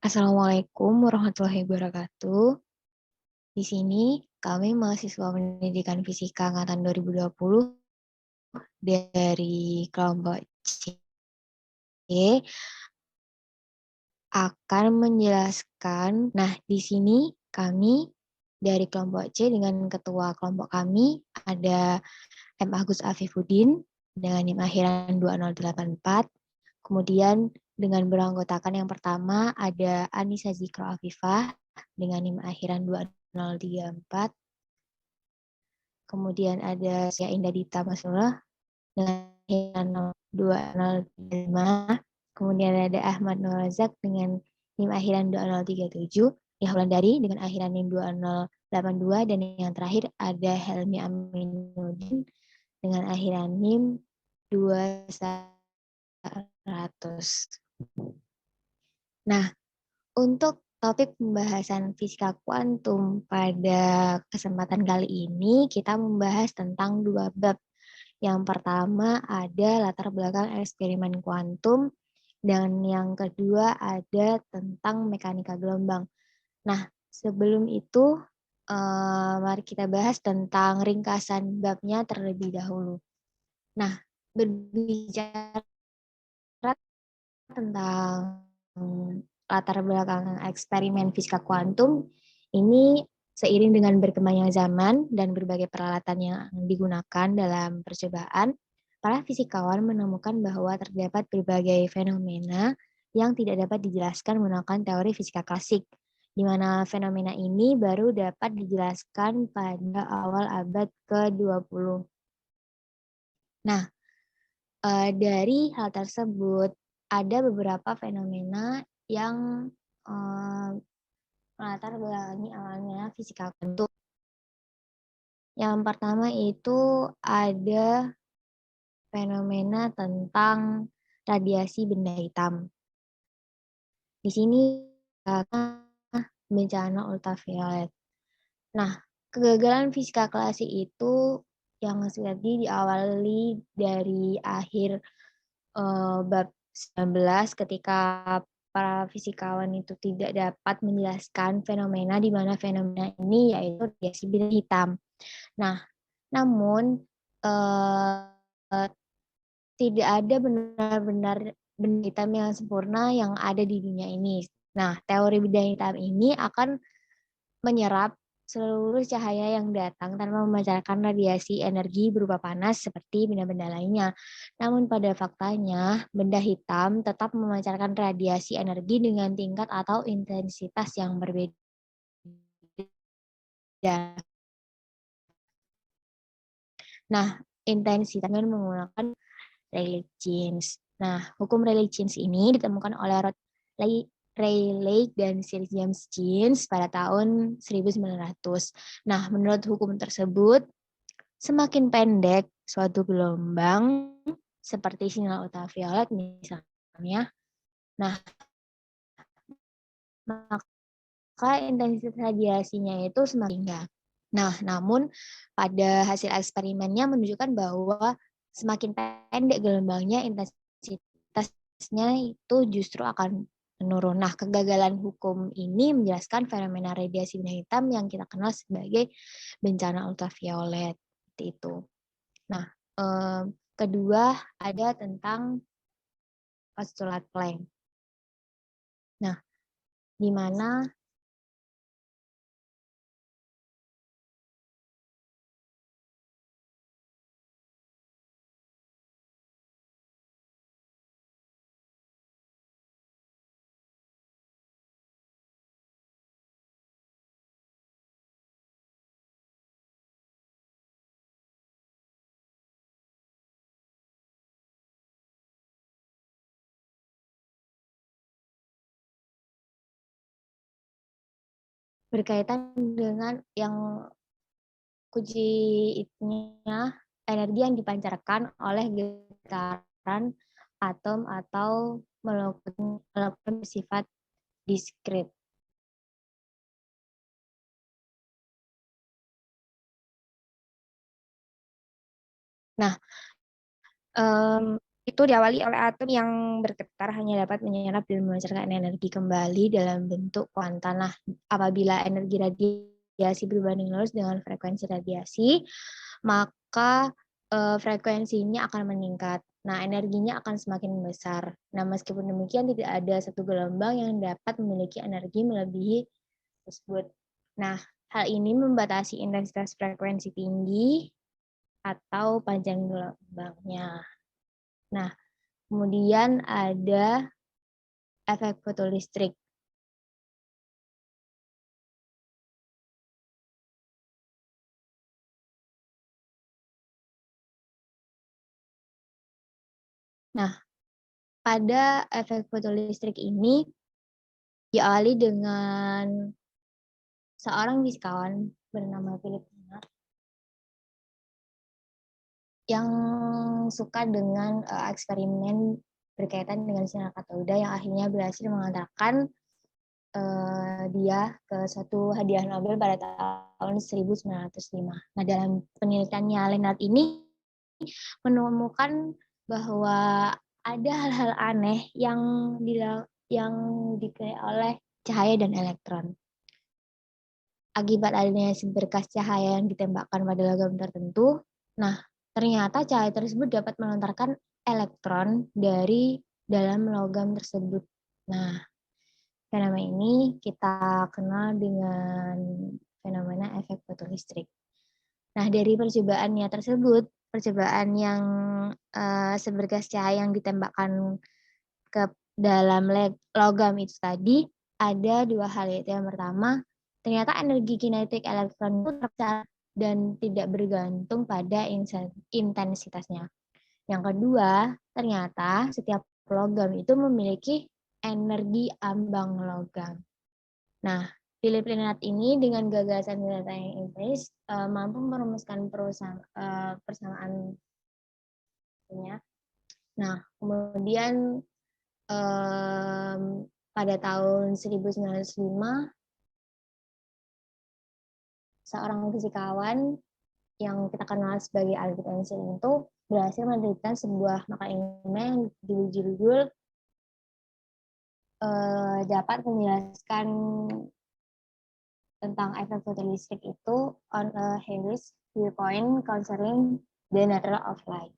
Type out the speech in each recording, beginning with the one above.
Assalamualaikum warahmatullahi wabarakatuh. Di sini kami mahasiswa pendidikan fisika angkatan 2020 dari kelompok C akan menjelaskan. Nah, di sini kami dari kelompok C dengan ketua kelompok kami ada M. Agus Afifuddin dengan NIM akhiran 2084. Kemudian dengan beranggotakan yang pertama ada Anissa Zikro Afifah dengan NIM akhiran 2034. Kemudian ada Sia Indah Dita Masnullah dengan akhiran 2035. Kemudian ada Ahmad Nur Razak dengan NIM akhiran 2037. Ya Wulandari dengan akhiran NIM 2082. Dan yang terakhir ada Helmi Aminuddin dengan akhiran NIM 2100. Nah, untuk topik pembahasan fisika kuantum pada kesempatan kali ini kita membahas tentang dua bab. Yang pertama ada latar belakang eksperimen kuantum dan yang kedua ada tentang mekanika gelombang. Nah, sebelum itu mari kita bahas tentang ringkasan babnya terlebih dahulu. Nah, berbicara tentang latar belakang eksperimen fisika kuantum, ini seiring dengan berkembangnya zaman dan berbagai peralatan yang digunakan dalam percobaan, para fisikawan menemukan bahwa terdapat berbagai fenomena yang tidak dapat dijelaskan menggunakan teori fisika klasik, di mana fenomena ini baru dapat dijelaskan pada awal abad ke-20. Nah, dari hal tersebut, ada beberapa fenomena yang melatar belakangi awalnya fisika kuantum. Yang pertama itu ada fenomena tentang radiasi benda hitam. Di sini bencana ultraviolet. Nah, kegagalan fisika klasik itu yang tadi diawali dari akhir bab 19 ketika para fisikawan itu tidak dapat menjelaskan fenomena di mana fenomena ini yaitu radiasi benda hitam. Nah, namun tidak ada benar-benar benda hitam yang sempurna yang ada di dunia ini. Nah, teori benda hitam ini akan menyerap seluruh cahaya yang datang tanpa memancarkan radiasi energi berupa panas seperti benda-benda lainnya. Namun pada faktanya, benda hitam tetap memancarkan radiasi energi dengan tingkat atau intensitas yang berbeda. Nah, intensitasnya menggunakan Rayleigh-Jeans. Nah, hukum Rayleigh-Jeans ini ditemukan oleh Rayleigh dan Sir James Jeans pada tahun 1900. Nah, menurut hukum tersebut, semakin pendek suatu gelombang seperti sinyal ultraviolet misalnya, nah, maka intensitas radiasinya itu semakin tinggi. Nah, namun pada hasil eksperimennya menunjukkan bahwa semakin pendek gelombangnya, intensitasnya itu justru akan menurun. Nah, kegagalan hukum ini menjelaskan fenomena radiasi benda hitam yang kita kenal sebagai bencana ultraviolet. Seperti itu. Nah, kedua ada tentang postulat Planck. Nah, di mana berkaitan dengan yang kuncinya energi yang dipancarkan oleh getaran atom atau molekul bersifat diskrit. Nah, itu diawali oleh atom yang bergetar hanya dapat menyerap dan memancarkan energi kembali dalam bentuk kuanta. Nah, apabila energi radiasi berbanding lurus dengan frekuensi radiasi, maka frekuensinya akan meningkat. Nah, energinya akan semakin besar. Nah, meskipun demikian tidak ada satu gelombang yang dapat memiliki energi melebihi tersebut. Nah, hal ini membatasi intensitas frekuensi tinggi atau panjang gelombangnya. Nah, kemudian ada efek fotolistrik. Nah, pada efek fotolistrik ini diawali dengan seorang fisikawan bernama Philip Lenard yang suka dengan eksperimen berkaitan dengan sinar katoda yang akhirnya berhasil mengantarkan dia ke suatu hadiah Nobel pada tahun 1905. Nah, dalam penelitiannya Lenard ini menemukan bahwa ada hal-hal aneh yang dikira oleh cahaya dan elektron. Akibat adanya seberkas cahaya yang ditembakkan pada logam tertentu, nah ternyata cahaya tersebut dapat melontarkan elektron dari dalam logam tersebut. Nah, fenomena ini kita kenal dengan fenomena efek fotolistrik. Nah, dari percobaannya tersebut, percobaan yang seberkas cahaya yang ditembakkan ke dalam logam itu tadi, ada dua hal, yaitu yang pertama, ternyata energi kinetik elektron itu tercatat dan tidak bergantung pada intensitasnya. Yang kedua, ternyata setiap logam itu memiliki energi ambang logam. Nah, Philip Lenard ini dengan gagasan data yang empiris mampu merumuskan persamaan. Nah, kemudian pada tahun 1905 seorang fisikawan yang kita kenal sebagai Albert Einstein itu berhasil menerbitkan sebuah makalah ilmiah yang berjudul dapat menjelaskan tentang efek fotolistrik itu on a Harris viewpoint concerning the nature of light.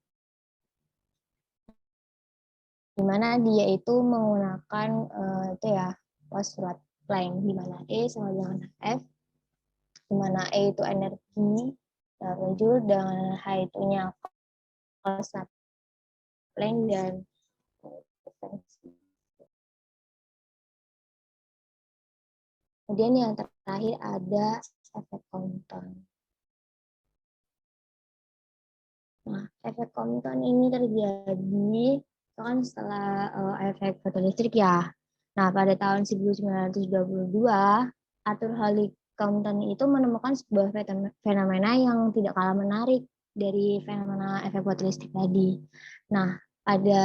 Di mana dia itu menggunakan itu ya Poisson line, di mana E sama dengan F, di mana E itu energi muncul dan H itu nya Poisson line dan kemudian yang terakhir ada efek Compton. Nah, efek Compton ini terjadi kan setelah efek fotolistrik ya. Nah, pada tahun 1922, Arthur Holly Compton itu menemukan sebuah fenomena yang tidak kalah menarik dari fenomena efek fotolistrik tadi. Nah, pada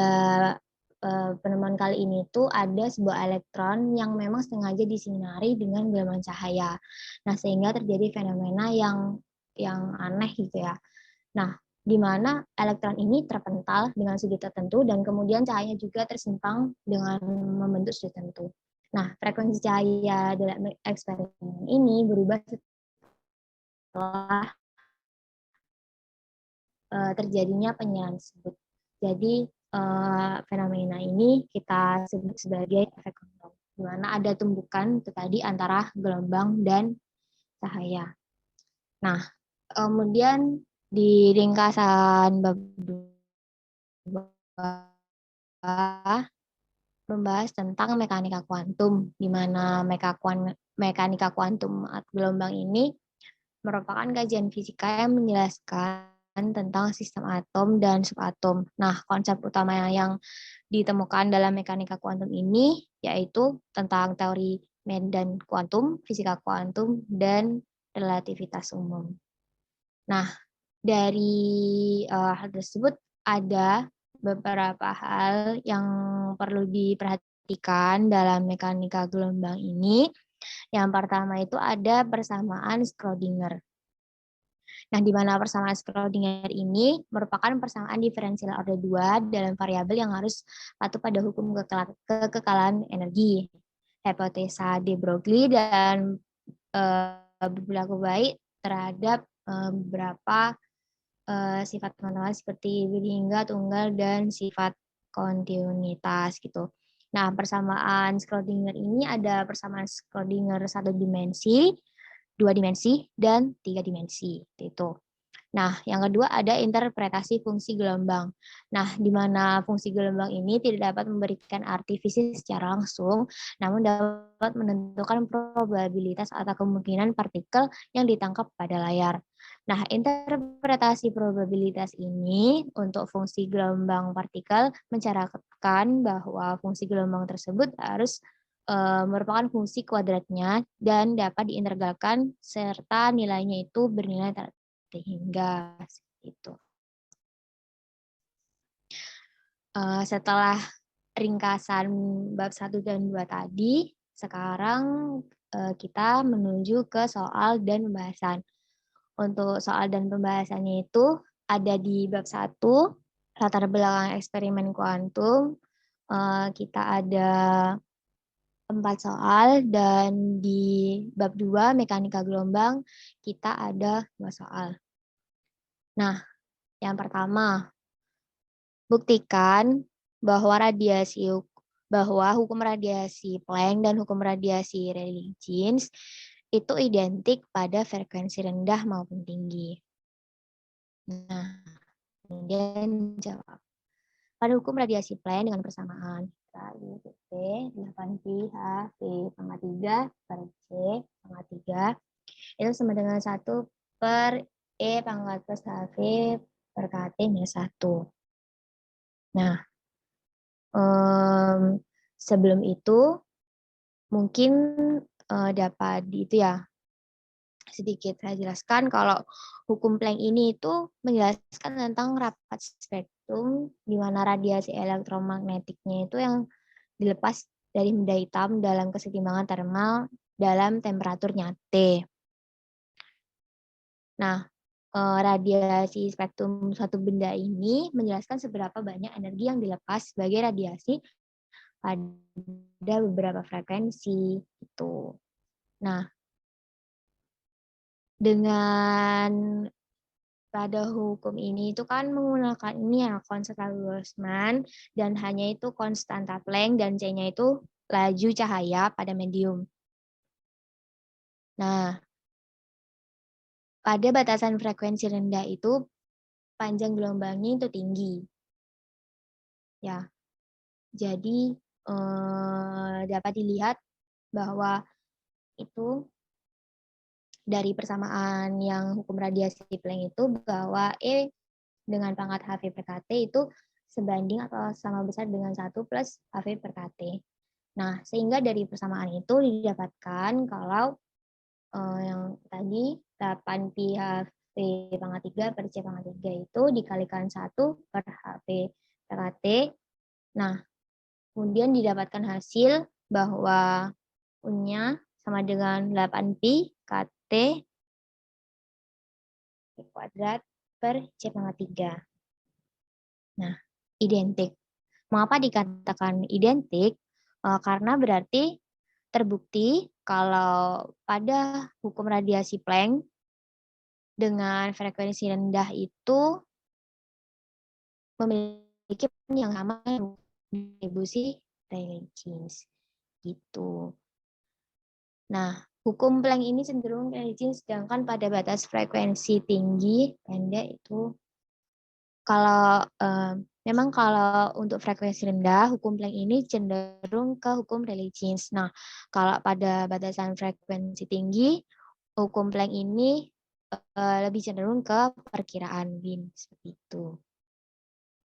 penemuan kali ini tuh ada sebuah elektron yang memang sengaja disinari dengan gelombang cahaya. Nah, sehingga terjadi fenomena yang aneh gitu ya. Nah, di mana elektron ini terpental dengan sudut tertentu dan kemudian cahaya juga tersimpang dengan membentuk sudut tertentu. Nah, frekuensi cahaya dalam eksperimen ini berubah setelah terjadinya penyinaran tersebut. Jadi, fenomena ini kita sebut sebagai efek Compton, di mana ada tumbukan itu tadi antara gelombang dan cahaya. Nah, kemudian di ringkasan bab 2 membahas tentang mekanika kuantum, di mana mekanika kuantum atau gelombang ini merupakan kajian fisika yang menjelaskan tentang sistem atom dan subatom. Nah, konsep utama yang ditemukan dalam mekanika kuantum ini yaitu tentang teori medan kuantum, fisika kuantum, dan relativitas umum. Nah, dari hal tersebut ada beberapa hal yang perlu diperhatikan dalam mekanika gelombang ini. Yang pertama itu ada persamaan Schrödinger. Nah, di mana persamaan Schrödinger ini merupakan persamaan diferensial order 2 dalam variabel yang harus patuh pada hukum kekekalan energi. Hipotesa de Broglie dan berlaku baik terhadap beberapa sifat teman-teman seperti hingga, tunggal, dan sifat kontinuitas gitu. Nah, persamaan Schrödinger ini ada persamaan Schrödinger 1 dimensi, 2 dimensi, dan 3 dimensi. Itu. Nah, yang kedua ada interpretasi fungsi gelombang. Nah, di mana fungsi gelombang ini tidak dapat memberikan arti fisik secara langsung, namun dapat menentukan probabilitas atau kemungkinan partikel yang ditangkap pada layar. Nah, interpretasi probabilitas ini untuk fungsi gelombang partikel mencatatkan bahwa fungsi gelombang tersebut harus merupakan fungsi kuadratnya dan dapat diintegralkan serta nilainya itu bernilai sehingga itu. Setelah ringkasan bab 1 dan 2 tadi, sekarang kita menuju ke soal dan pembahasan. Untuk soal dan pembahasannya itu ada di bab 1, latar belakang eksperimen kuantum. Kita ada 4 soal, dan di bab 2, mekanika gelombang, kita ada 2 soal. Nah, yang pertama, buktikan bahwa hukum radiasi Planck dan hukum radiasi Rayleigh-Jeans itu identik pada frekuensi rendah maupun tinggi. Nah, kemudian jawab. Pada hukum radiasi Planck dengan persamaan I P 8 pi H V pangkat 3 per C pangkat 3 itu sama dengan 1 per E pangkat plus HV per KT minus 1. Nah, sebelum itu mungkin dapat itu ya sedikit saya jelaskan kalau hukum Planck ini itu menjelaskan tentang rapat spektrum di mana radiasi elektromagnetiknya itu yang dilepas dari benda hitam dalam kesetimbangan termal dalam temperaturnya T. Nah, radiasi spektrum suatu benda ini menjelaskan seberapa banyak energi yang dilepas sebagai radiasi pada beberapa frekuensi itu. Nah, dengan pada hukum ini itu kan menggunakan ini ya konstan Boltzmann dan hanya itu konstanta Planck dan C-nya itu laju cahaya pada medium. Nah, pada batasan frekuensi rendah itu panjang gelombangnya itu tinggi. Ya. Jadi dapat dilihat bahwa itu dari persamaan yang hukum radiasi Planck itu bahwa E dengan pangkat HV per KT itu sebanding atau sama besar dengan 1 plus HV per KT. Nah, sehingga dari persamaan itu didapatkan kalau yang tadi 8 pi HV pangkat 3 per C pangkat 3 itu dikalikan 1 per HV per KT. Nah, kemudian didapatkan hasil bahwa U-nya sama dengan 8 pi KT kuadrat per C pangkat 3. Nah, identik. Mengapa dikatakan identik? Karena berarti terbukti kalau pada hukum radiasi Planck dengan frekuensi rendah itu memiliki yang sama distribusi Rayleigh-Jeans gitu. Nah, hukum Planck ini cenderung Rayleigh-Jeans, sedangkan pada batas frekuensi tinggi pendek itu kalau memang kalau untuk frekuensi rendah hukum Planck ini cenderung ke hukum Rayleigh-Jeans. Nah, kalau pada batasan frekuensi tinggi hukum Planck ini lebih cenderung ke perkiraan Wien seperti itu.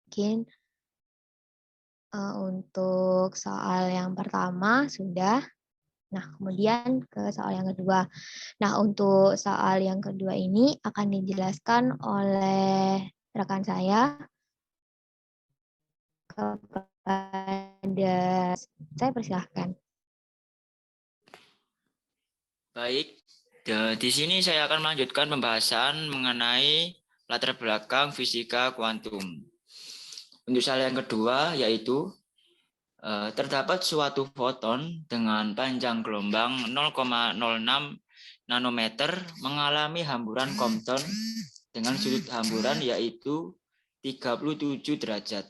Mungkin untuk soal yang pertama sudah. Nah, kemudian ke soal yang kedua. Nah, untuk soal yang kedua ini akan dijelaskan oleh rekan saya kepada saya, persilahkan. Baik, Di sini saya akan melanjutkan pembahasan mengenai latar belakang fisika kuantum. Untuk soal yang kedua yaitu terdapat suatu foton dengan panjang gelombang 0,06 nanometer mengalami hamburan Compton dengan sudut hamburan yaitu 37 derajat.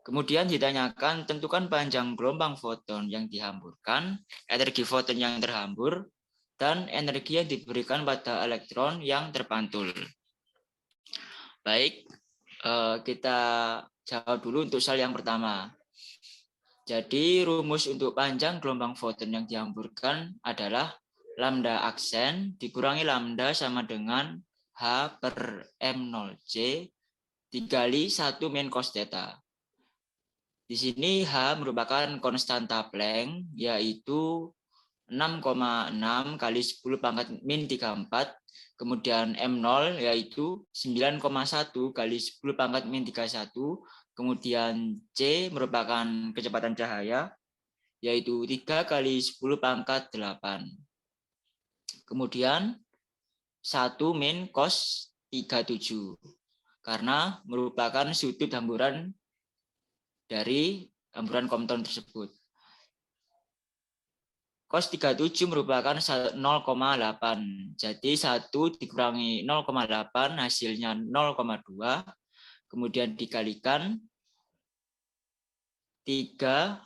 Kemudian ditanyakan tentukan panjang gelombang foton yang dihamburkan, energi foton yang terhambur, dan energi yang diberikan pada elektron yang terpantul. Baik, kita jawab dulu untuk soal yang pertama. Jadi rumus untuk panjang gelombang foton yang dihamburkan adalah lambda aksen dikurangi lambda sama dengan H per M0C dikali 1 min cos theta. Di sini H merupakan konstanta Planck, yaitu 6,6 kali 10 pangkat min 34, kemudian M0 yaitu 9,1 kali 10 pangkat min 31, kemudian C merupakan kecepatan cahaya, yaitu 3 kali 10 pangkat 8. Kemudian 1 min cos 37, karena merupakan sudut hamburan dari hamburan Compton tersebut. Cos 37 merupakan 0,8. Jadi 1 dikurangi 0,8 hasilnya 0,2. Kemudian dikalikan 3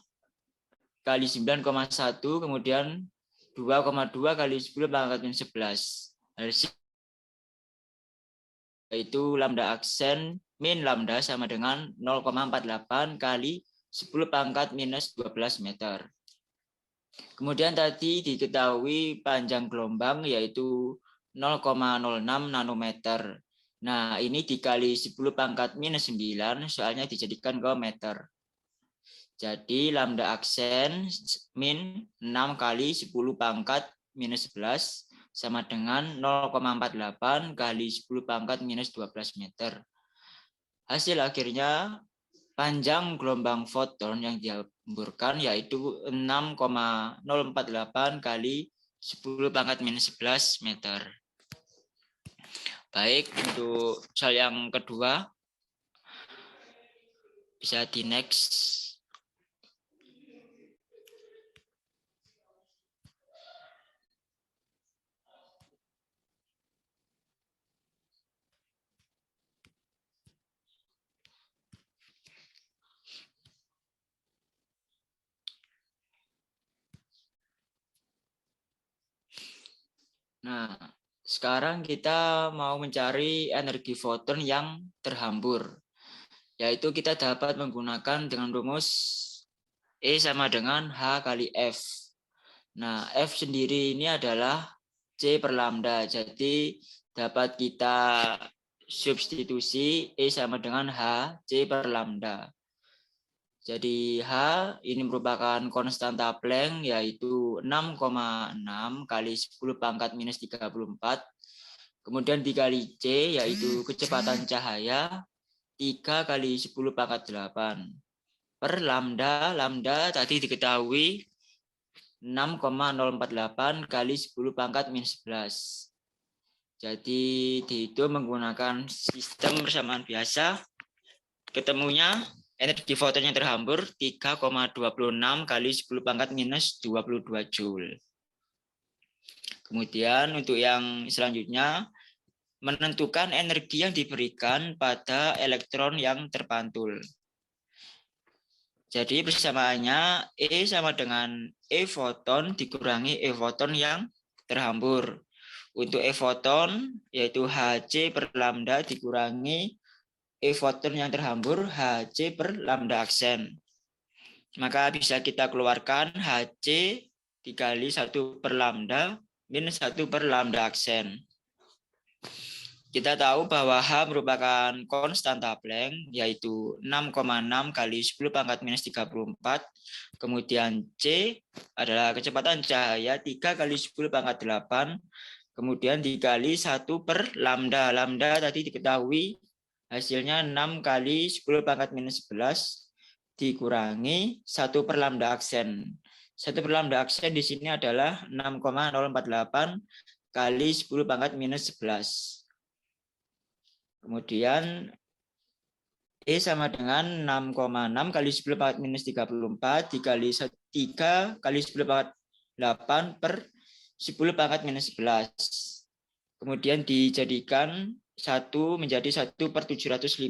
kali 9,1 kemudian 2,2 kali 10 pangkat min 11. Yaitu lambda aksen min lambda sama dengan 0,48 kali 10 pangkat minus 12 meter. Kemudian tadi diketahui panjang gelombang yaitu 0,06 nanometer. Nah, ini dikali 10 pangkat minus 9, soalnya dijadikan ke meter. Jadi lambda aksen min 6 kali 10 pangkat minus 11 sama dengan 0,48 kali 10 pangkat minus 12 meter. Hasil akhirnya panjang gelombang foton yang dihamburkan yaitu 6,048 kali 10 pangkat minus 11 meter. Baik, untuk soal yang kedua, bisa di next. Nah, sekarang kita mau mencari energi foton yang terhambur. Yaitu kita dapat menggunakan dengan rumus E sama dengan H kali F. Nah, F sendiri ini adalah C per lambda. Jadi dapat kita substitusi E sama dengan H C per lambda. Jadi H ini merupakan konstanta Planck yaitu 6,6 kali 10 pangkat minus 34. Kemudian dikali C yaitu kecepatan cahaya 3 kali 10 pangkat 8. Per lambda, lambda tadi diketahui 6,048 kali 10 pangkat minus 11. Jadi dihitung menggunakan sistem persamaan biasa. Ketemunya energi foton yang terhambur 3,26 kali 10 pangkat minus 22 Joule. Kemudian untuk yang selanjutnya, menentukan energi yang diberikan pada elektron yang terpantul. Jadi persamaannya E sama dengan E foton dikurangi E foton yang terhambur. Untuk E foton yaitu Hc per lambda dikurangi E foton yang terhambur Hc per lambda aksen. Maka bisa kita keluarkan Hc dikali 1 per lambda minus 1 per lambda aksen. Kita tahu bahwa H merupakan konstanta Planck yaitu 6,6 kali 10 pangkat minus 34. Kemudian C adalah kecepatan cahaya 3 kali 10 pangkat 8. Kemudian dikali 1 per lambda. Lambda tadi diketahui hasilnya 6 kali 10 pangkat minus 11 dikurangi 1 per lambda aksen. 1 per lambda aksen di sini adalah 6,048 kali 10 pangkat minus 11. Kemudian E sama dengan 6,6 kali 10 pangkat minus 34 dikali 3 kali 10 pangkat 8 per 10 pangkat minus 11. Kemudian dijadikan 1 menjadi 1 per 756.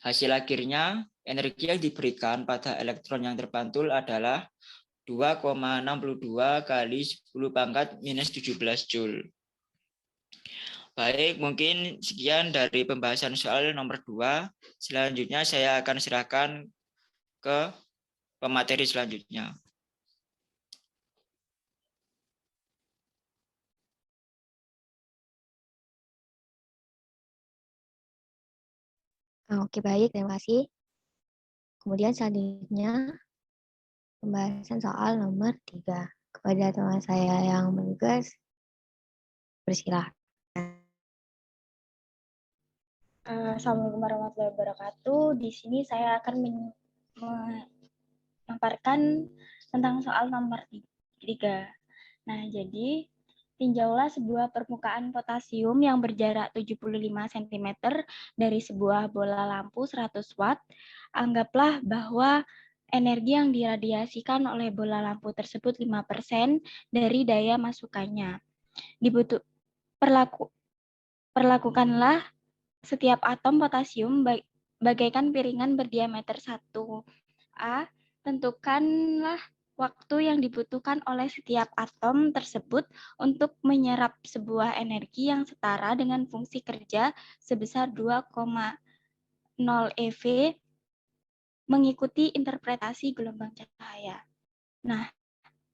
Hasil akhirnya, energi yang diberikan pada elektron yang terpantul adalah 2,62 kali 10 pangkat minus 17 Joule. Baik, mungkin sekian dari pembahasan soal nomor 2. Selanjutnya saya akan serahkan ke pemateri selanjutnya. Oke, baik, terima kasih. Kemudian selanjutnya pembahasan soal nomor 3. Kepada teman saya yang bertugas, bersilah. Assalamualaikum warahmatullahi wabarakatuh. Di sini saya akan memaparkan tentang soal nomor 3. Nah, jadi tinjaulah sebuah permukaan potasium yang berjarak 75 cm dari sebuah bola lampu 100 watt. Anggaplah bahwa energi yang diradiasikan oleh bola lampu tersebut 5% dari daya masukannya. Perlakukanlah setiap atom potasium bagaikan piringan berdiameter 1A. Tentukanlah waktu yang dibutuhkan oleh setiap atom tersebut untuk menyerap sebuah energi yang setara dengan fungsi kerja sebesar 2,0 eV mengikuti interpretasi gelombang cahaya. Nah,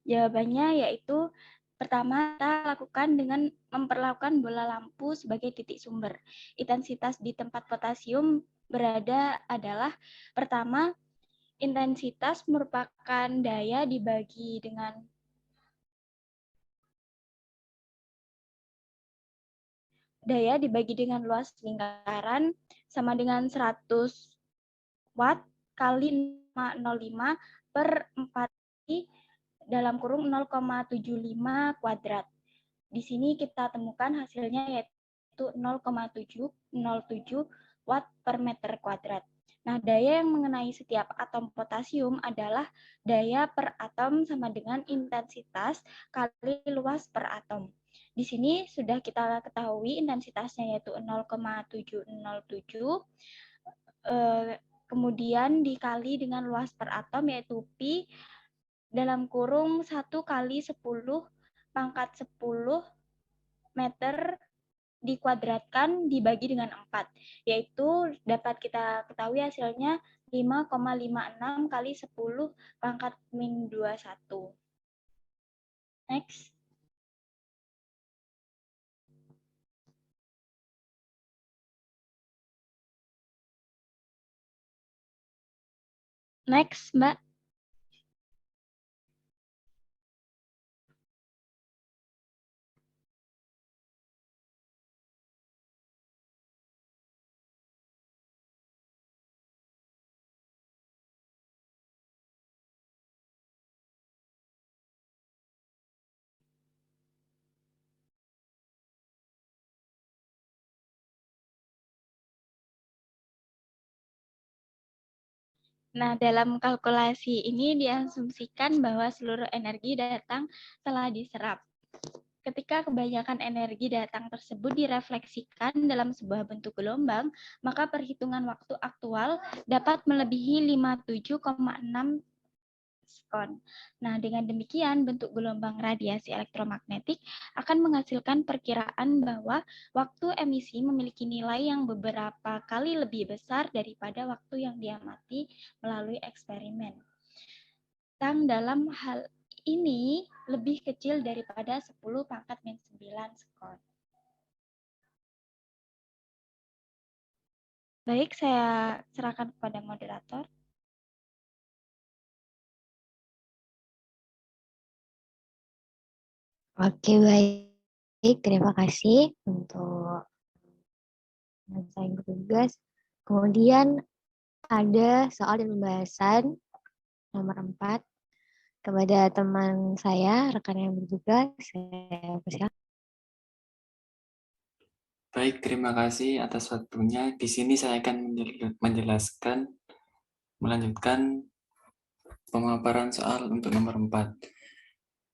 jawabannya yaitu pertama, kita lakukan dengan memperlakukan bola lampu sebagai titik sumber. Intensitas di tempat potasium berada adalah pertama, intensitas merupakan daya dibagi dengan luas lingkaran sama dengan 100 watt kali 0,05 per 4 dalam kurung 0,75 kuadrat. Di sini kita temukan hasilnya yaitu 0,707 watt per meter kuadrat. Nah, daya yang mengenai setiap atom potasium adalah daya per atom sama dengan intensitas kali luas per atom. Di sini sudah kita ketahui intensitasnya yaitu 0,707, kemudian dikali dengan luas per atom yaitu pi dalam kurung 1 kali 10 pangkat 10 meter dikuadratkan dibagi dengan 4, yaitu dapat kita ketahui hasilnya 5,56 kali 10 pangkat min 21. Next. Next, Mbak. Nah, dalam kalkulasi ini diasumsikan bahwa seluruh energi datang telah diserap. Ketika kebanyakan energi datang tersebut direfleksikan dalam sebuah bentuk gelombang, maka perhitungan waktu aktual dapat melebihi 57,6 sekon. Nah, dengan demikian bentuk gelombang radiasi elektromagnetik akan menghasilkan perkiraan bahwa waktu emisi memiliki nilai yang beberapa kali lebih besar daripada waktu yang diamati melalui eksperimen. Dalam hal ini lebih kecil daripada 10 pangkat min 9 sekon. Baik, saya serahkan kepada moderator. Oke, baik. Terima kasih untuk saya yang bertugas. Kemudian ada soal dan pembahasan nomor 4. Kepada teman saya, rekan yang bertugas, saya persilakan. Baik, terima kasih atas waktunya. Di sini saya akan melanjutkan pemaparan soal untuk nomor 4,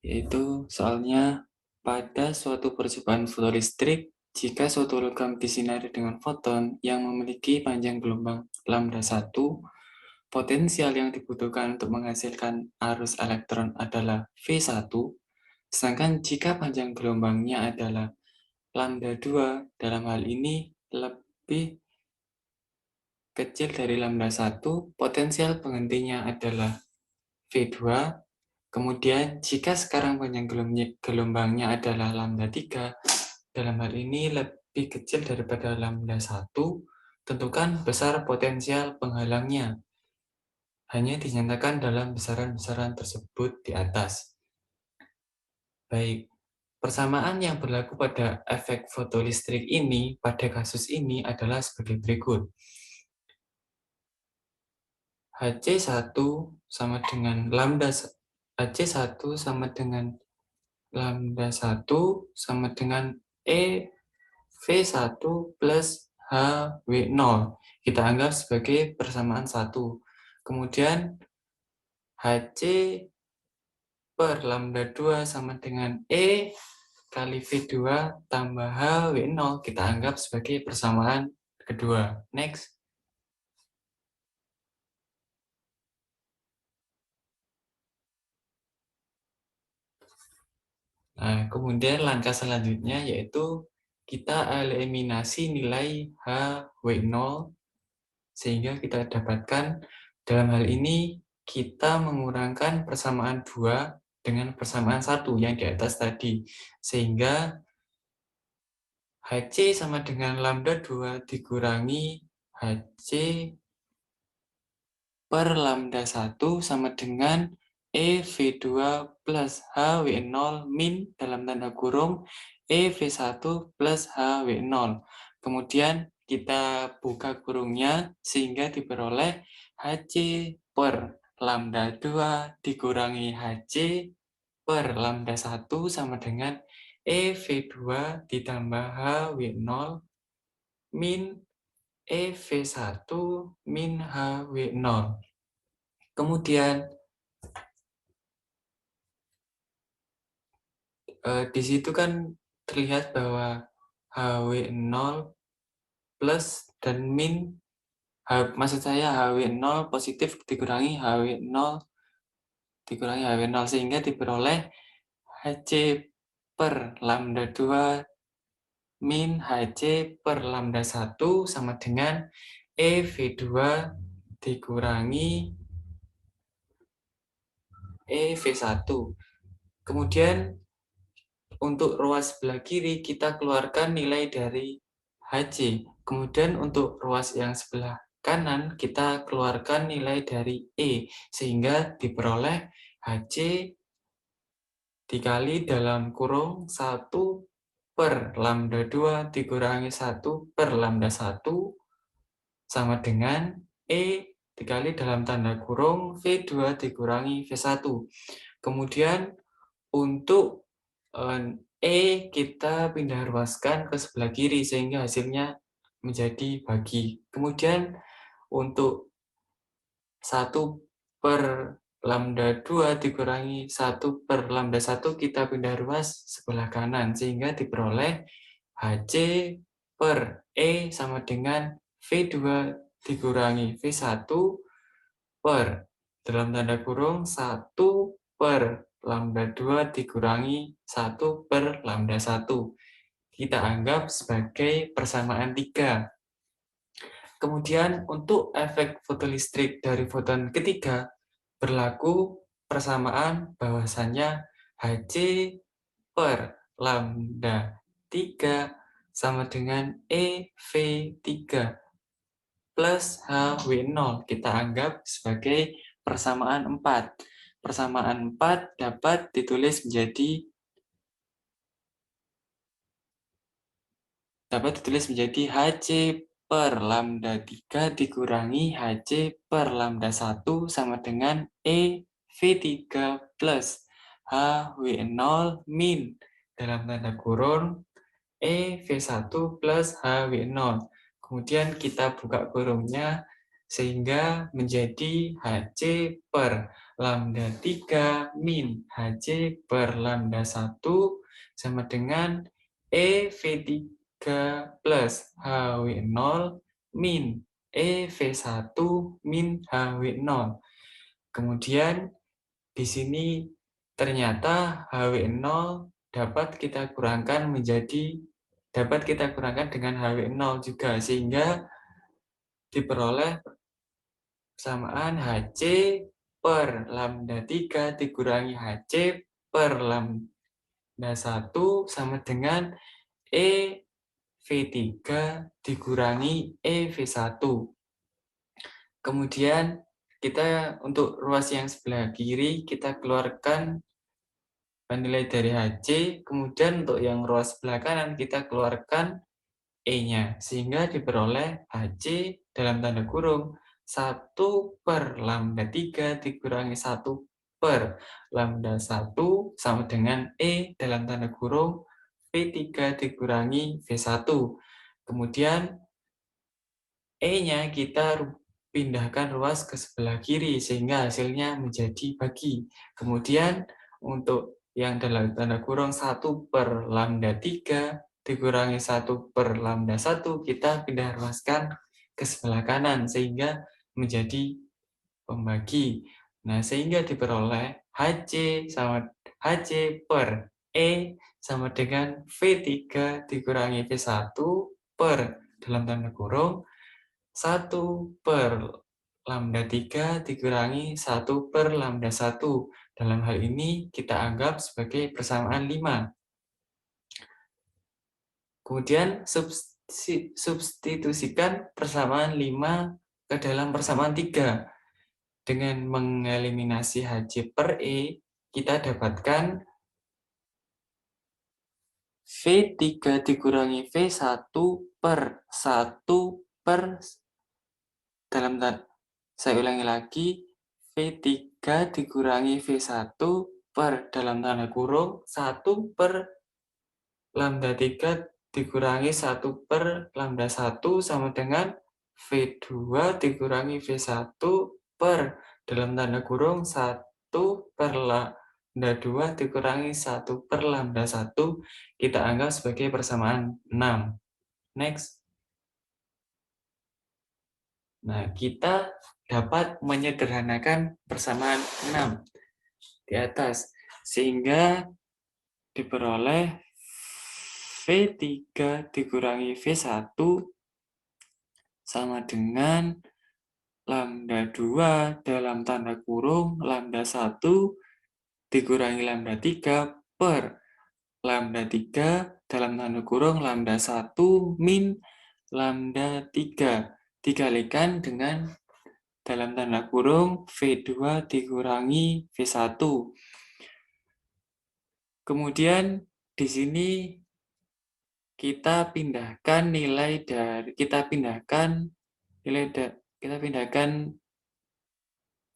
yaitu soalnya pada suatu percobaan fotolistrik, jika suatu logam disinari dengan foton yang memiliki panjang gelombang lambda 1, potensial yang dibutuhkan untuk menghasilkan arus elektron adalah V1, sedangkan jika panjang gelombangnya adalah lambda 2, dalam hal ini lebih kecil dari lambda 1, potensial penghentinya adalah V2. Kemudian jika sekarang panjang gelombangnya adalah lambda 3, dalam hal ini lebih kecil daripada lambda 1, tentukan besar potensial penghalangnya. Hanya dinyatakan dalam besaran-besaran tersebut di atas. Baik, persamaan yang berlaku pada efek fotolistrik ini pada kasus ini adalah sebagai berikut. HC1 sama dengan lambda HC1 sama dengan lambda 1 sama dengan EV1 plus HW0. Kita anggap sebagai persamaan 1. Kemudian HC per lambda 2 sama dengan E kali V2 tambah HW0. Kita anggap sebagai persamaan kedua. Next. Nah, kemudian langkah selanjutnya yaitu kita eliminasi nilai HW0 sehingga kita dapatkan dalam hal ini kita mengurangkan persamaan 2 dengan persamaan 1 yang di atas tadi. Sehingga HC sama dengan lambda 2 dikurangi HC per lambda 1 sama dengan EV2 plus HW0 min dalam tanda kurung EV1 plus HW0. Kemudian kita buka kurungnya sehingga diperoleh HC per lambda 2 dikurangi HC per lambda 1 sama dengan EV2 ditambah HW0 min EV1 min HW0. Kemudian di situ kan terlihat bahwa HW0 plus dan min, maksud saya HW0 positif dikurangi HW0 sehingga diperoleh HC per lambda 2 min HC per lambda 1 sama dengan EV2 dikurangi EV1. Kemudian untuk ruas sebelah kiri kita keluarkan nilai dari HC. Kemudian untuk ruas yang sebelah kanan kita keluarkan nilai dari E sehingga diperoleh HC dikali dalam kurung 1 per lambda 2 dikurangi 1 per lambda 1 sama dengan E dikali dalam tanda kurung V2 dikurangi V1. Kemudian untuk E kita pindah ruaskan ke sebelah kiri sehingga hasilnya menjadi bagi. Kemudian untuk 1 per lambda 2 dikurangi 1 per lambda 1 kita pindah ruas sebelah kanan sehingga diperoleh HC per E sama dengan V2 dikurangi V1 per dalam tanda kurung 1 per lambda 2 dikurangi 1 per lambda 1. Kita anggap sebagai persamaan 3. Kemudian untuk efek fotolistrik dari foton ketiga berlaku persamaan bahwasannya HC per lambda 3 sama dengan EV3 plus HW0. Kita anggap sebagai persamaan 4. Persamaan 4 dapat ditulis menjadi HC per lambda 3 dikurangi HC per lambda 1 sama dengan EV V3 plus HW0 min dalam tanda kurung V1 plus HW0. Kemudian kita buka kurungnya sehingga menjadi HC per lambda 3 min HC per lambda 1 sama dengan V3 plus HW0 min V1 min HW0. Kemudian di sini ternyata HW0 dapat kita kurangkan dengan HW0 juga, sehingga diperoleh persamaan HC per lambda 3 dikurangi HC per lambda 1 sama dengan V3 dikurangi V1. Kemudian kita untuk ruas yang sebelah kiri kita keluarkan nilai dari HC, kemudian untuk yang ruas sebelah kanan kita keluarkan E-nya, sehingga diperoleh HC dalam tanda kurung 1 per lambda 3 dikurangi 1 per lambda 1 sama dengan E dalam tanda kurung V3 dikurangi V1. Kemudian E-nya kita pindahkan ruas ke sebelah kiri sehingga hasilnya menjadi bagi. Kemudian untuk yang dalam tanda kurung 1 per lambda 3 dikurangi 1 per lambda 1 kita pindah ruaskan ke sebelah kanan sehingga menjadi pembagi. Nah, sehingga diperoleh HC per E sama dengan V3 dikurangi V1 per dalam tanda kurung 1 per lambda 3 dikurangi 1 per lambda 1. Dalam hal ini kita anggap sebagai persamaan 5. Kemudian substitusikan persamaan 5 ke dalam persamaan 3. Dengan mengeliminasi HC per E, kita dapatkan V3 dikurangi V1 per 1 per saya ulangi lagi, V3 dikurangi V1 per dalam tanda kurung 1 per lambda 3 dikurangi 1 per lambda 1 sama dengan V2 dikurangi V1 per dalam tanda kurung 1 per lambda 2 dikurangi 1 per lambda 1 kita anggap sebagai persamaan 6. Next. Nah, kita dapat menyederhanakan persamaan 6 di atas, sehingga diperoleh V3 dikurangi V1 sama dengan lambda 2 dalam tanda kurung lambda 1 dikurangi lambda 3 per lambda 3 dalam tanda kurung lambda 1 min lambda 3 dikalikan dengan dalam tanda kurung V2 dikurangi V1. Kemudian di sini kita pindahkan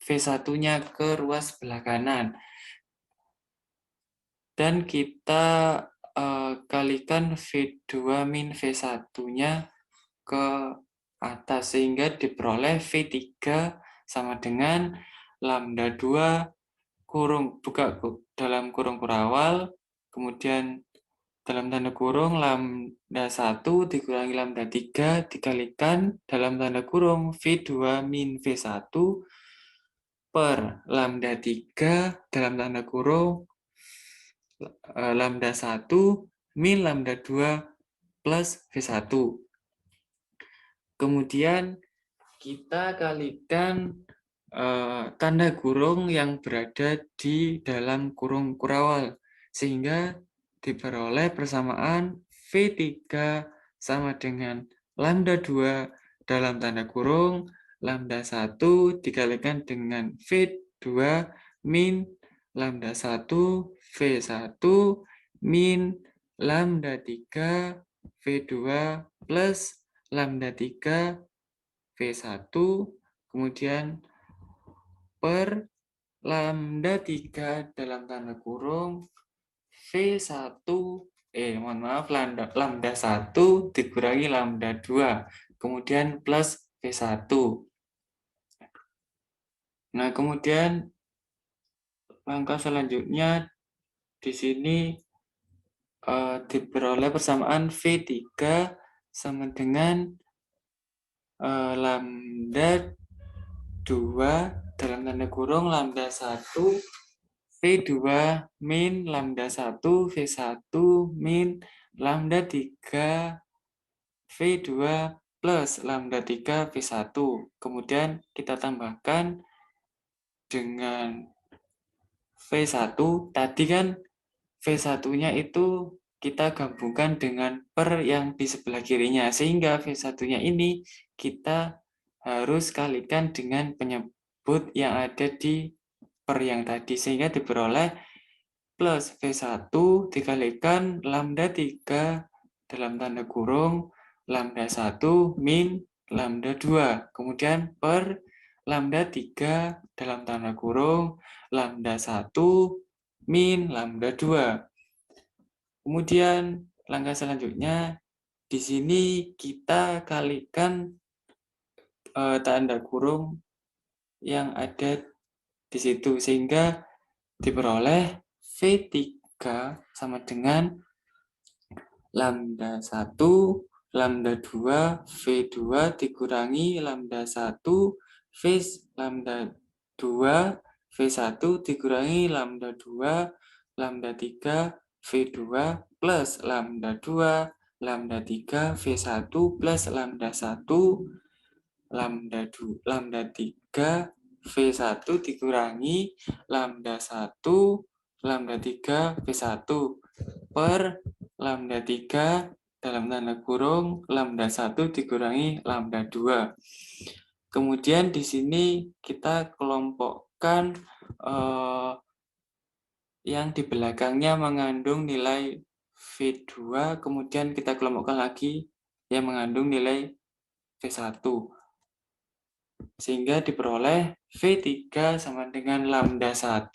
V1-nya ke ruas sebelah kanan. Dan kita kalikan V2 min V1-nya ke atas sehingga diperoleh V3 sama dengan lambda 2 buka dalam kurung kurawal, kemudian dalam tanda kurung lambda 1 dikurangi lambda 3 dikalikan dalam tanda kurung V2 min V1 per lambda 3 dalam tanda kurung lambda 1 min lambda 2 plus V1. Kemudian kita kalikan tanda kurung yang berada di dalam kurung kurawal, sehingga diperoleh persamaan V3 sama dengan lambda 2 dalam tanda kurung lambda 1 dikalikan dengan V2 min lambda 1 V1 min lambda 3 V2 plus lambda 3 V1 kemudian per lambda 3 dalam tanda kurung V1 lambda 1 dikurangi lambda 2 kemudian plus V1. Nah, kemudian langkah selanjutnya di sini diperoleh persamaan V3 sama dengan lambda 2 dalam tanda kurung lambda 1 V2 min lambda 1 V1 min lambda 3 V2 plus lambda 3 V1. Kemudian kita tambahkan dengan V1. Tadi kan V1-nya itu kita gabungkan dengan per yang di sebelah kirinya. Sehingga V1-nya ini kita harus kalikan dengan penyebut yang ada di per yang tadi. Sehingga diperoleh plus V1 dikalikan lambda 3 dalam tanda kurung lambda 1 min lambda 2. Kemudian per lambda 3 dalam tanda kurung lambda 1 min lambda 2. Kemudian langkah selanjutnya di sini kita kalikan tanda kurung yang ada di situ sehingga diperoleh V3 sama dengan lambda 1 lambda 2 V2 dikurangi lambda 1 V lambda 2 V1 dikurangi lambda 2 lambda 3 V2 plus lambda 2 lambda 3 V1 plus lambda 1 lambda 3 V1 dikurangi lambda 1 lambda 3 V1 per lambda 3 dalam tanda kurung lambda 1 dikurangi lambda 2. Kemudian di sini kita kelompokkan yang di belakangnya mengandung nilai V2, kemudian kita kelompokkan lagi yang mengandung nilai V1. Sehingga diperoleh V3 sama dengan lambda 1,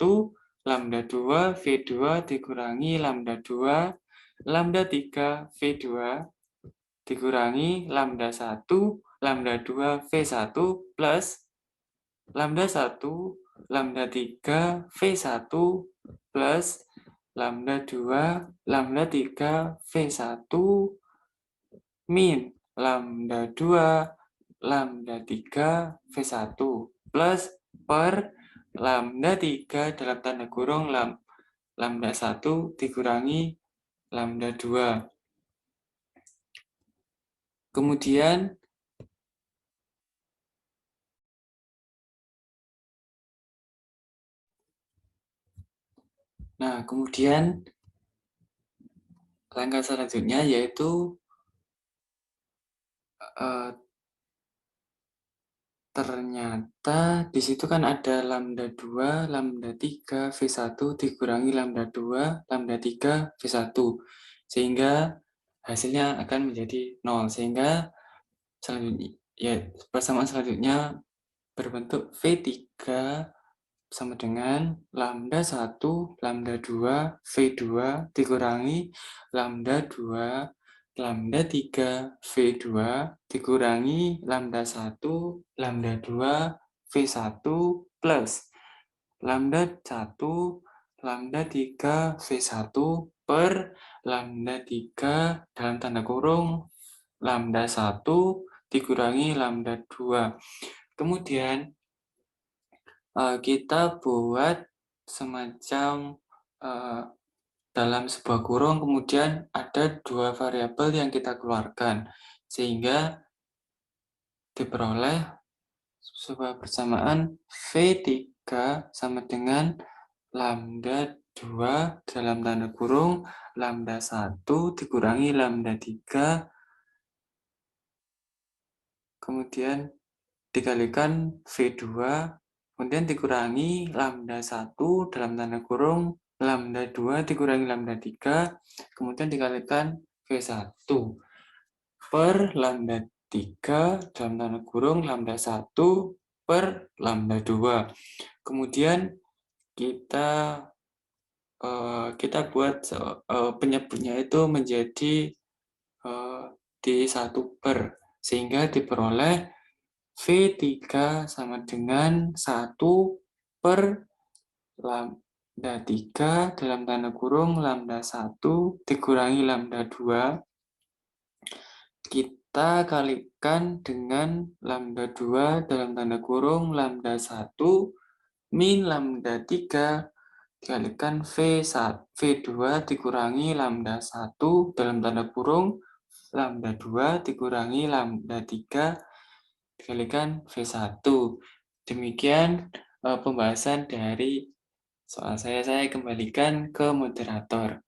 lambda 2, V2 dikurangi lambda 2, lambda 3, V2 dikurangi lambda 1, lambda 2, V1 plus lambda 1, lambda 3, V1 plus lambda 2, lambda 3, V1 min lambda 2, lambda 3, V1 plus per lambda 3 dalam tanda kurung lambda 1 dikurangi lambda 2. Kemudian langkah selanjutnya yaitu ternyata di situ kan ada lambda 2, lambda 3, V1 dikurangi lambda 2, lambda 3, V1. Sehingga hasilnya akan menjadi 0. Sehingga persamaan selanjutnya berbentuk V3 sama dengan lambda 1, lambda 2, V2 dikurangi lambda 2, lambda 3, V2 dikurangi lambda 1, lambda 2, V1 plus lambda 1, lambda 3, V1 per lambda 3 dalam tanda kurung lambda 1 dikurangi lambda 2. Kemudian kita buat semacam dalam sebuah kurung, kemudian ada dua variabel yang kita keluarkan, sehingga diperoleh sebuah persamaan V3 sama dengan lambda 2 dalam tanda kurung lambda 1 dikurangi lambda 3, kemudian dikalikan V2, kemudian dikurangi lambda 1 dalam tanda kurung lambda 2 dikurangi lambda 3, kemudian dikalikan V1 per lambda 3 dalam tanda kurung lambda 1 per lambda 2. Kemudian kita buat penyebutnya itu menjadi D1/, sehingga diperoleh V3 sama dengan 1 per lambda 3 dalam tanda kurung lambda 1 dikurangi lambda 2. Kita kalikan dengan lambda 2 dalam tanda kurung lambda 1 min lambda 3 dikalikan V2 dikurangi lambda 1 dalam tanda kurung lambda 2 dikurangi lambda 3 dikalikan V1. Demikian pembahasan dari soal saya kembalikan ke moderator.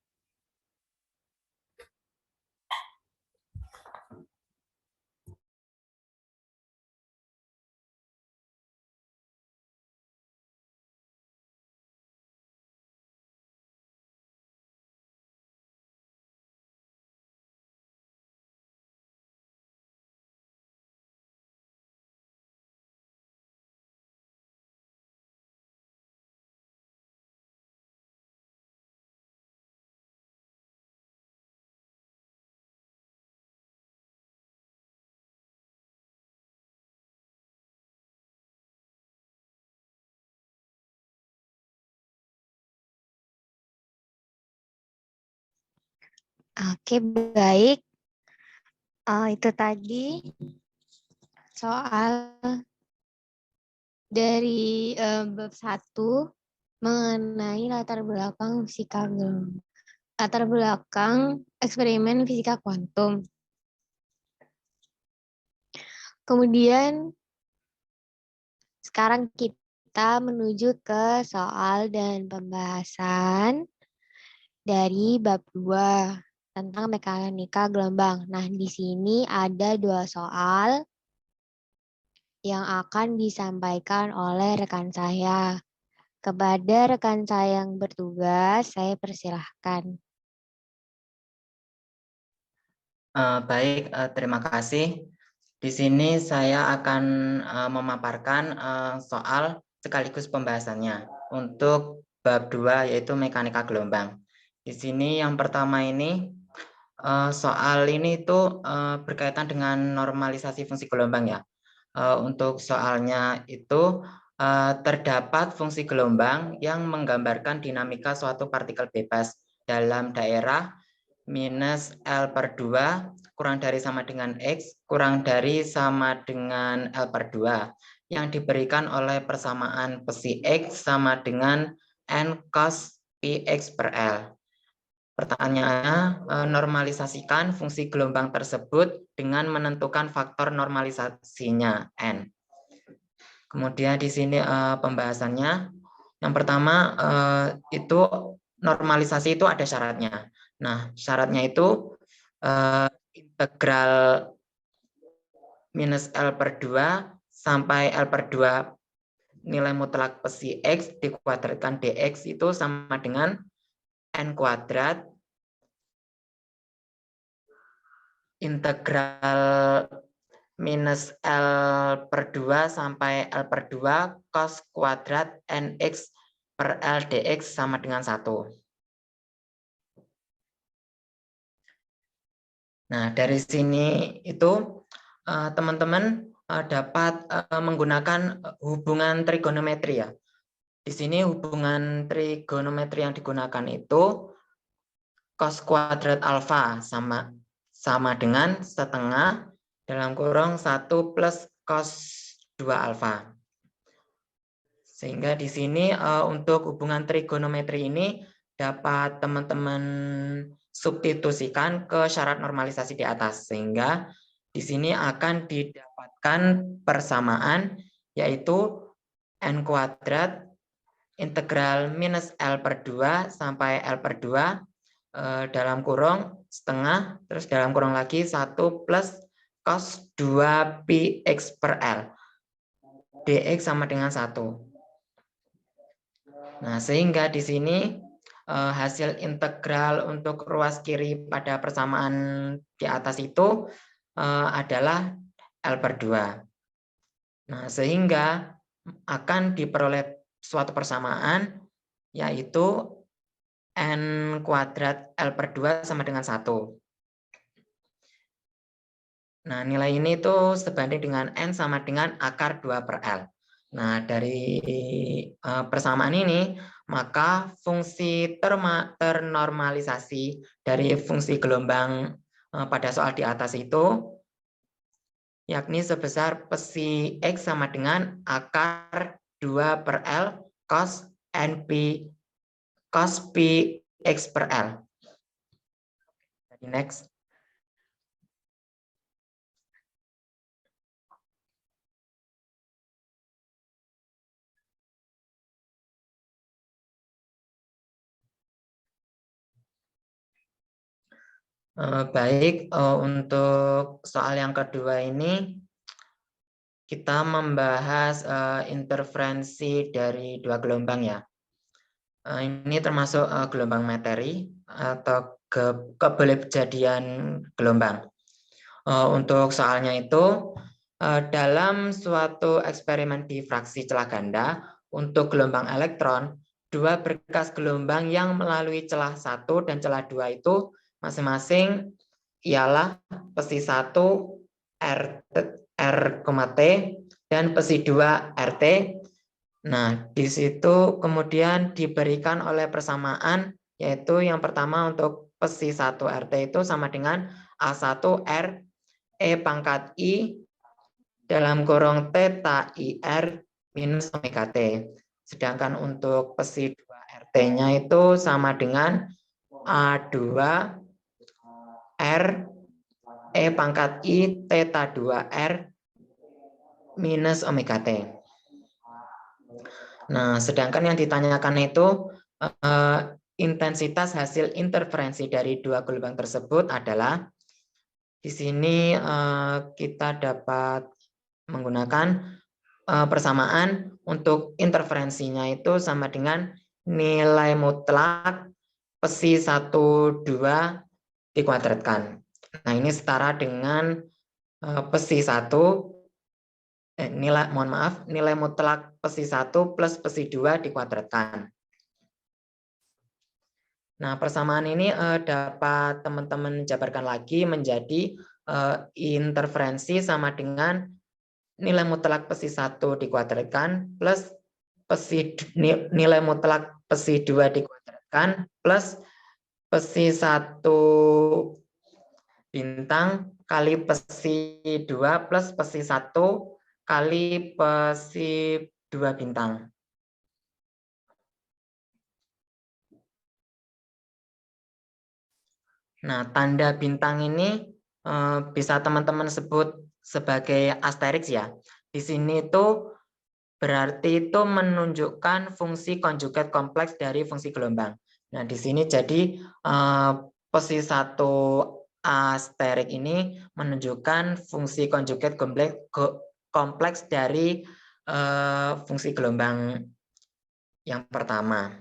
Oke, baik. Itu tadi soal dari bab 1 mengenai latar belakang eksperimen fisika kuantum. Kemudian sekarang kita menuju ke soal dan pembahasan dari bab 2 tentang mekanika gelombang. Nah, di sini ada 2 soal yang akan disampaikan oleh rekan saya. Kepada rekan saya yang bertugas, saya persilahkan. Baik, terima kasih. Di sini saya akan memaparkan soal sekaligus pembahasannya untuk bab 2 yaitu mekanika gelombang. Di sini yang pertama ini soal ini itu berkaitan dengan normalisasi fungsi gelombang ya. Untuk soalnya itu terdapat fungsi gelombang yang menggambarkan dinamika suatu partikel bebas dalam daerah minus L/2 kurang dari sama dengan X kurang dari sama dengan L/2 yang diberikan oleh persamaan psi X sama dengan N cos Px per L. Pertanyaannya, normalisasikan fungsi gelombang tersebut dengan menentukan faktor normalisasinya N. Kemudian di sini pembahasannya. Yang pertama itu normalisasi itu ada syaratnya. Nah, syaratnya itu integral minus L/2 sampai L/2 nilai mutlak psi X dikuadratkan dx itu sama dengan N kuadrat integral minus L/2 sampai L/2 cos kuadrat NX per L dx sama dengan 1. Nah, dari sini itu teman-teman dapat menggunakan hubungan trigonometri ya. Di sini hubungan trigonometri yang digunakan itu cos kuadrat alfa sama dengan setengah dalam kurung 1 plus cos 2 alfa. Sehingga di sini untuk hubungan trigonometri ini dapat teman-teman substitusikan ke syarat normalisasi di atas. Sehingga di sini akan didapatkan persamaan yaitu N kuadrat integral minus L/2 sampai L/2 dalam kurung setengah, terus dalam kurung lagi 1 plus cos 2 Px per L. dx sama dengan 1. Nah, sehingga di sini hasil integral untuk ruas kiri pada persamaan di atas itu adalah L/2. Nah, sehingga akan diperoleh suatu persamaan yaitu N kuadrat L per 2 sama dengan 1. Nah, nilai ini itu sebanding dengan N sama dengan akar 2 per L. Nah, dari persamaan ini, maka fungsi ternormalisasi dari fungsi gelombang pada soal di atas itu, yakni sebesar psi X sama dengan akar 2 per L cos NP cos pi X per L. Jadi next. Baik, untuk soal yang kedua ini kita membahas interferensi dari dua gelombang ya. Ini termasuk gelombang materi atau kebolehjadian gelombang. Untuk soalnya itu, dalam suatu eksperimen difraksi celah ganda untuk gelombang elektron, dua berkas gelombang yang melalui celah 1 dan celah 2 itu masing-masing ialah psi 1 R,T dan psi 2 RT. Nah, di situ kemudian diberikan oleh persamaan, yaitu yang pertama untuk psi 1 RT itu sama dengan A1 R E pangkat I dalam kurung theta IR minus omega T. Sedangkan untuk psi 2 RT-nya itu sama dengan A2 R E pangkat I theta 2 R minus omega T. Nah, sedangkan yang ditanyakan itu intensitas hasil interferensi dari dua gelombang tersebut adalah di sini kita dapat menggunakan persamaan untuk interferensinya itu sama dengan nilai mutlak psi 1 2 dikuadratkan. Nah, ini setara dengan psi 1 nilai mutlak psi 1 plus psi 2 dikuadratkan. Nah, persamaan ini dapat teman-teman jabarkan lagi menjadi interferensi sama dengan nilai mutlak psi 1 dikuadratkan plus nilai mutlak psi 2 dikuadratkan plus psi 1 bintang kali psi 2 plus psi 1 kali psi 2 bintang. Nah, tanda bintang ini bisa teman-teman sebut sebagai asterisk ya. Di sini itu berarti itu menunjukkan fungsi konjugat kompleks dari fungsi gelombang. Nah, di sini jadi psi 1 asterisk ini menunjukkan fungsi konjugat kompleks dari fungsi gelombang yang pertama.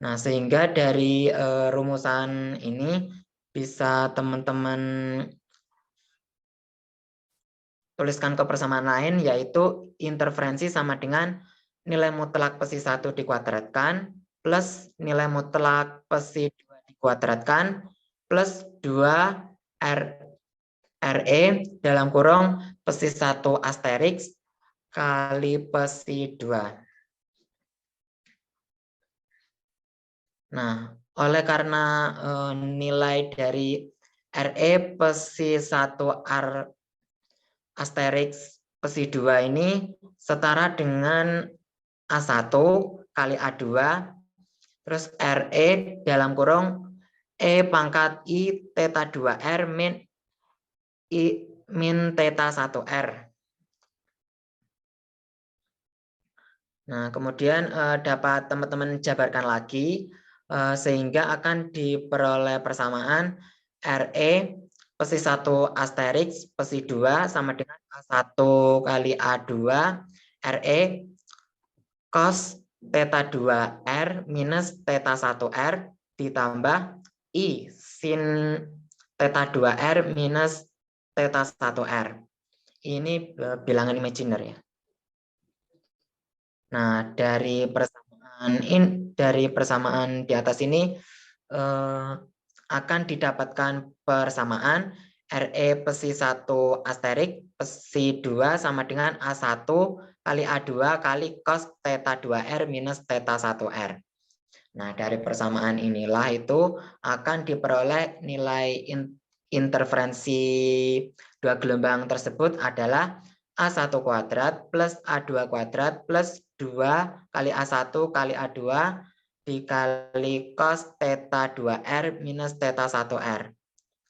Nah, sehingga dari rumusan ini bisa teman-teman tuliskan ke persamaan lain, yaitu interferensi sama dengan nilai mutlak psi 1 dikuadratkan plus nilai mutlak psi 2 dikuadratkan plus 2 RE dalam kurung psi 1 asterisk kali psi 2. Nah, oleh karena nilai dari RE psi 1 asterisk psi 2 ini setara dengan A1 kali A2 terus RE dalam kurung E pangkat I theta 2R min theta 1R. Nah, kemudian dapat teman-teman jabarkan lagi sehingga akan diperoleh persamaan RE psi 1 asterisk psi 2 sama dengan A1 kali A2 RE cos theta 2R minus theta 1R ditambah I sin theta 2R minus theta 1R. Ini bilangan imajiner ya. Nah, dari dari persamaan di atas ini akan didapatkan persamaan RE psi 1 asterik psi 2 sama dengan A1 kali A2 kali cos theta 2R minus theta 1R. Nah, dari persamaan inilah itu akan diperoleh nilai interferensi dua gelombang tersebut adalah A1 kuadrat plus A2 kuadrat plus 2 kali A1 kali A2 dikali cos theta 2R minus theta 1R.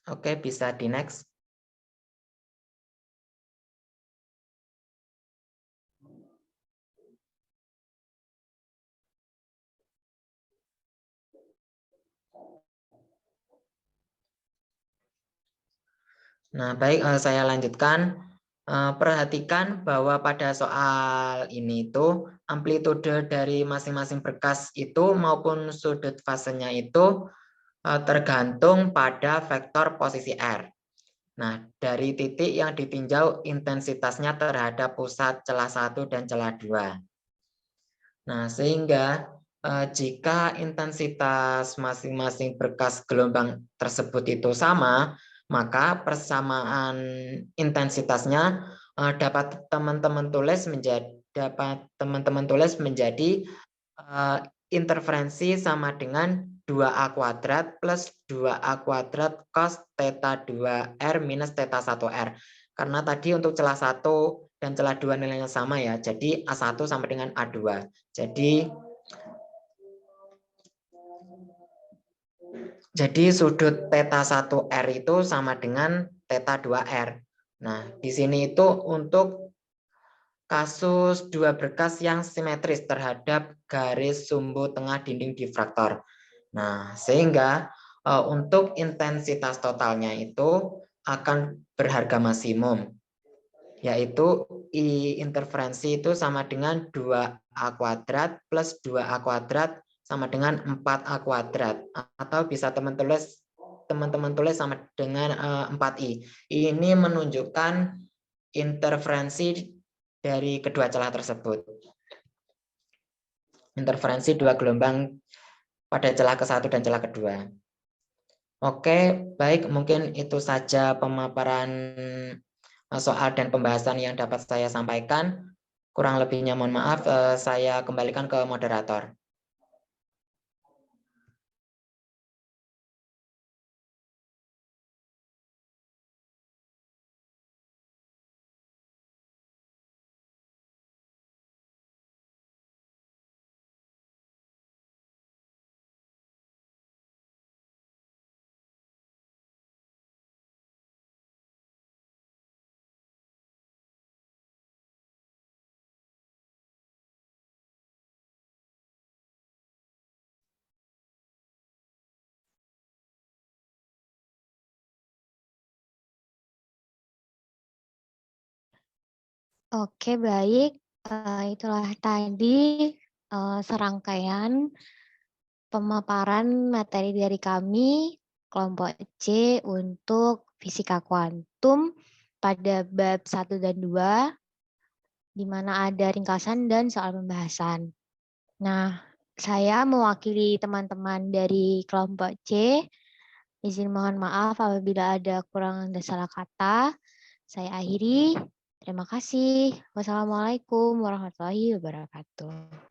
Oke, bisa di next. Nah, baik, saya lanjutkan. Perhatikan bahwa pada soal ini itu amplitude dari masing-masing berkas itu maupun sudut fasenya itu tergantung pada vektor posisi R. Nah, dari titik yang ditinjau intensitasnya terhadap pusat celah 1 dan celah 2. Nah, sehingga jika intensitas masing-masing berkas gelombang tersebut itu sama, maka persamaan intensitasnya dapat teman-teman tulis menjadi interferensi sama dengan 2A kuadrat plus 2A kuadrat cos theta 2R minus theta 1R. Karena tadi untuk celah 1 dan celah 2 nilainya sama ya, jadi A1 sama dengan A2. Jadi sudut theta 1R itu sama dengan theta 2R. Nah, di sini itu untuk kasus dua berkas yang simetris terhadap garis sumbu tengah dinding difraktor. Nah, sehingga untuk intensitas totalnya itu akan berharga maksimum, yaitu I interferensi itu sama dengan 2A kuadrat plus 2A kuadrat sama dengan 4A kuadrat. Atau bisa teman-teman tulis sama dengan 4I. Ini menunjukkan interferensi dari kedua celah tersebut. Interferensi dua gelombang pada celah ke-1 dan celah kedua. Oke, baik, mungkin itu saja pemaparan soal dan pembahasan yang dapat saya sampaikan. Kurang lebihnya mohon maaf, saya kembalikan ke moderator. Oke, baik. Itulah tadi serangkaian pemaparan materi dari kami, kelompok C untuk fisika kuantum pada bab 1 dan 2, di mana ada ringkasan dan soal pembahasan. Nah, saya mewakili teman-teman dari kelompok C. Izin mohon maaf apabila ada kurang dan salah kata. Saya akhiri. Terima kasih. Wassalamualaikum warahmatullahi wabarakatuh.